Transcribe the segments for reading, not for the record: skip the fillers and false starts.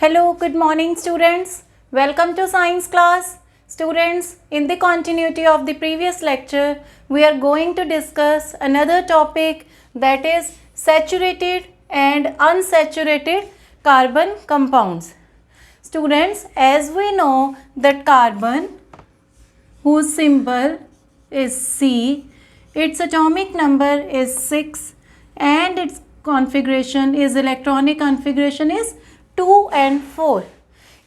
Hello, good morning students. Welcome to science class. Students, in the continuity of the previous lecture, we are going to discuss another topic, that is saturated and unsaturated carbon compounds. Students, as we know that carbon, whose symbol is C, its atomic number is 6 and its configuration is electronic configuration is 2 and 4.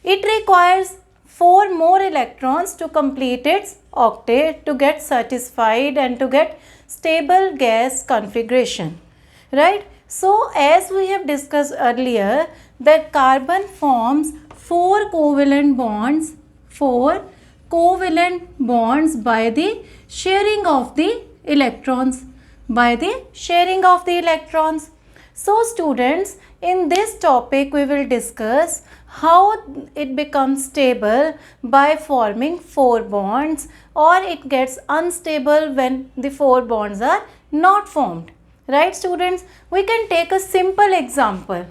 It requires 4 more electrons to complete its octet to get satisfied and to get stable gas configuration, right? So as we have discussed earlier that carbon forms 4 covalent bonds by the sharing of the electrons. So students, in this topic we will discuss how it becomes stable by forming 4 bonds, or it gets unstable when the 4 bonds are not formed. Right students? We can take a simple example.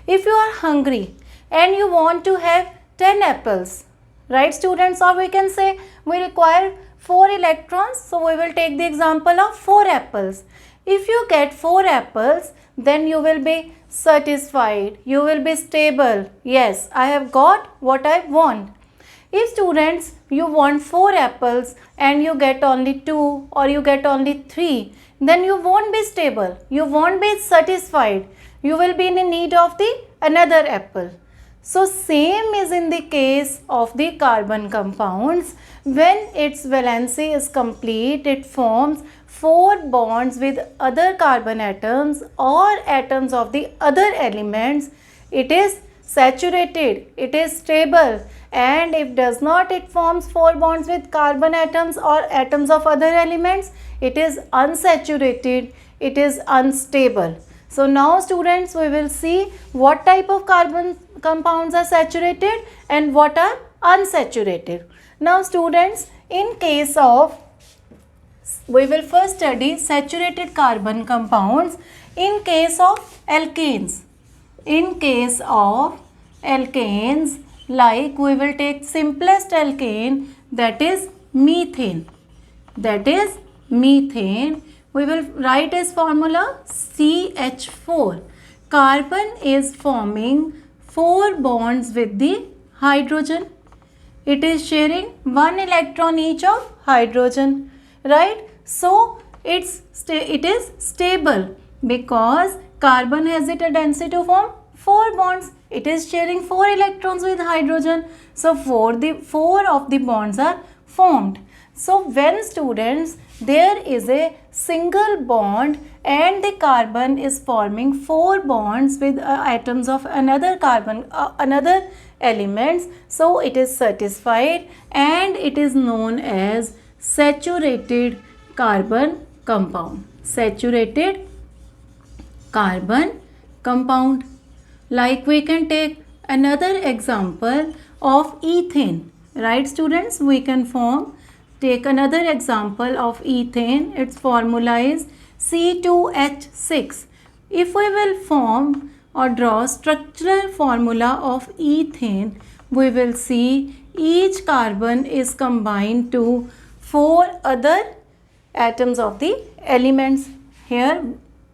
If you are hungry and you want to have 10 apples, right students, or we can say we require 4 electrons, so we will take the example of 4 apples. If you get 4 apples, then you will be satisfied, you will be stable. Yes, I have got what I want. If students, you want 4 apples and you get only 2 or you get only 3, then you won't be stable, you won't be satisfied, you will be in need of the another apple. So same is in the case of the carbon compounds. When its valency is complete, it forms 4 bonds with other carbon atoms or atoms of the other elements. It is saturated, it is stable, and if does not, it forms 4 bonds with carbon atoms or atoms of other elements, it is unsaturated, it is unstable. So now students, we will see what type of carbon compounds are saturated and what are unsaturated. Now students, in case of, we will first study saturated carbon compounds in case of alkanes. In case of alkanes, like we will take simplest alkane, that is methane. We will write as formula CH4. Carbon is forming 4 bonds with the hydrogen. It is sharing 1 electron each of hydrogen, right? So it is stable because carbon has it a density to form 4 bonds. It is sharing 4 electrons with hydrogen. So 4 of the bonds are formed. So when students, there is a single bond and the carbon is forming 4 bonds with atoms of another carbon, another elements, so it is satisfied and it is known as saturated carbon compound. Saturated carbon compound. Like we can take another example of ethane, right students? We can take another example of ethane. Its formula is C2H6. If we will form or draw structural formula of ethane, we will see each carbon is combined to 4 other atoms of the elements. Here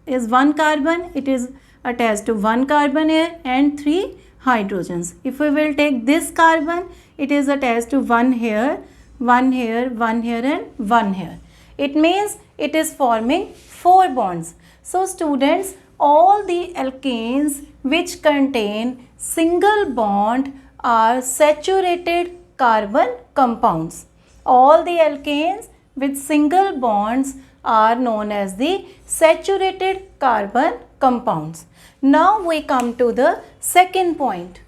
is 1 carbon, it is attached to 1 carbon here and 3 hydrogens. If we will take this carbon, it is attached to 1 here, 1 here, 1 here and 1 here. It means it is forming 4 bonds. So students, all the alkanes which contain single bond are saturated carbon compounds. All the alkanes with single bonds are known as the saturated carbon compounds. Now we come to the second point.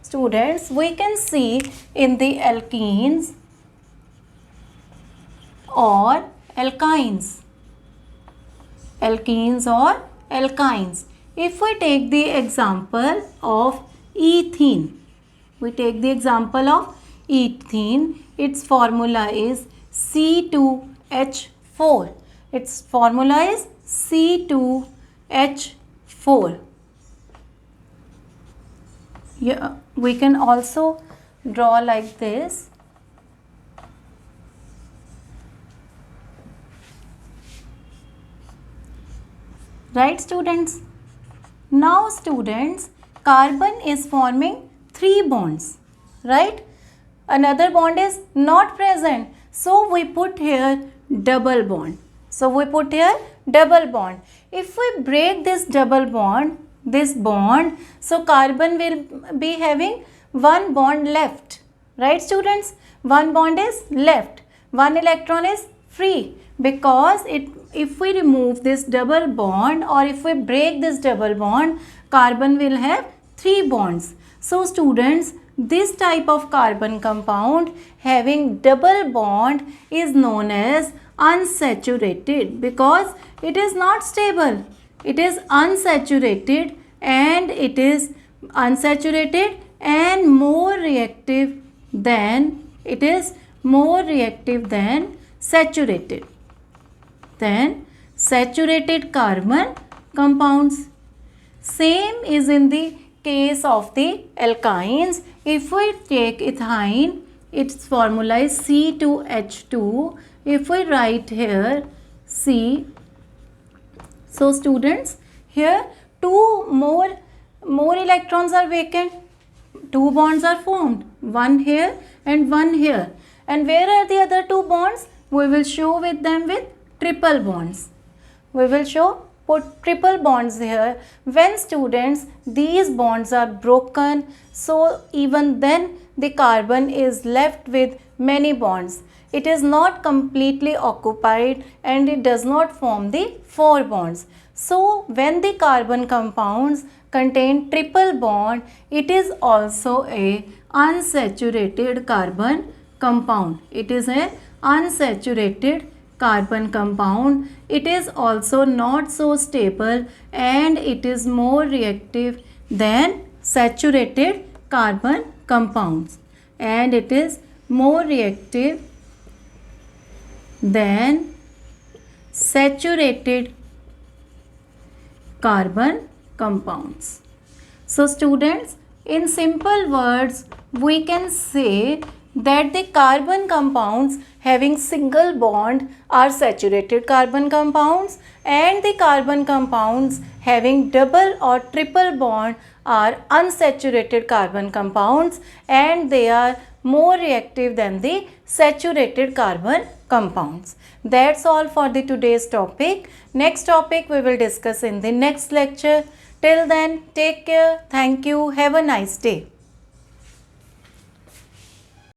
Students, we can see in the alkenes or alkynes. If we take the example of ethene, its formula is C2H4. Its formula is C2 H4. Yeah, we can also draw like this. Right, students? Now, students, carbon is forming 3 bonds, right? Another bond is not present. So, we put here double bond. So, we put here double bond. If we break this double bond, so carbon will be having 1 bond left. Right, students? 1 bond is left. 1 electron is free because if we remove this double bond or if we break this double bond, carbon will have 3 bonds. So, students, this type of carbon compound having double bond is known as unsaturated because it is not stable. It is unsaturated and more reactive than saturated carbon compounds. Same is in the case of the alkynes. If we take ethine, its formula is C2H2. If we write here C, so students, here 2 more electrons are vacant. 2 bonds are formed, 1 here and 1 here. And where are the other 2 bonds? We will show with them with triple bonds. We will put triple bonds here. When, students, these bonds are broken, so even then the carbon is left with many bonds. It is not completely occupied and it does not form the 4 bonds. So, when the carbon compounds contain triple bond, it is also a unsaturated carbon compound. It is a unsaturated carbon compound. It is also not so stable and it is more reactive than saturated carbon compounds. And it is more reactive than saturated carbon compounds. So, students, in simple words, we can say that the carbon compounds having single bond are saturated carbon compounds and the carbon compounds having double or triple bond are unsaturated carbon compounds and they are more reactive than the saturated carbon compounds. That's all for the today's topic. Next topic we will discuss in the next lecture. Till then, take care. Thank you. Have a nice day.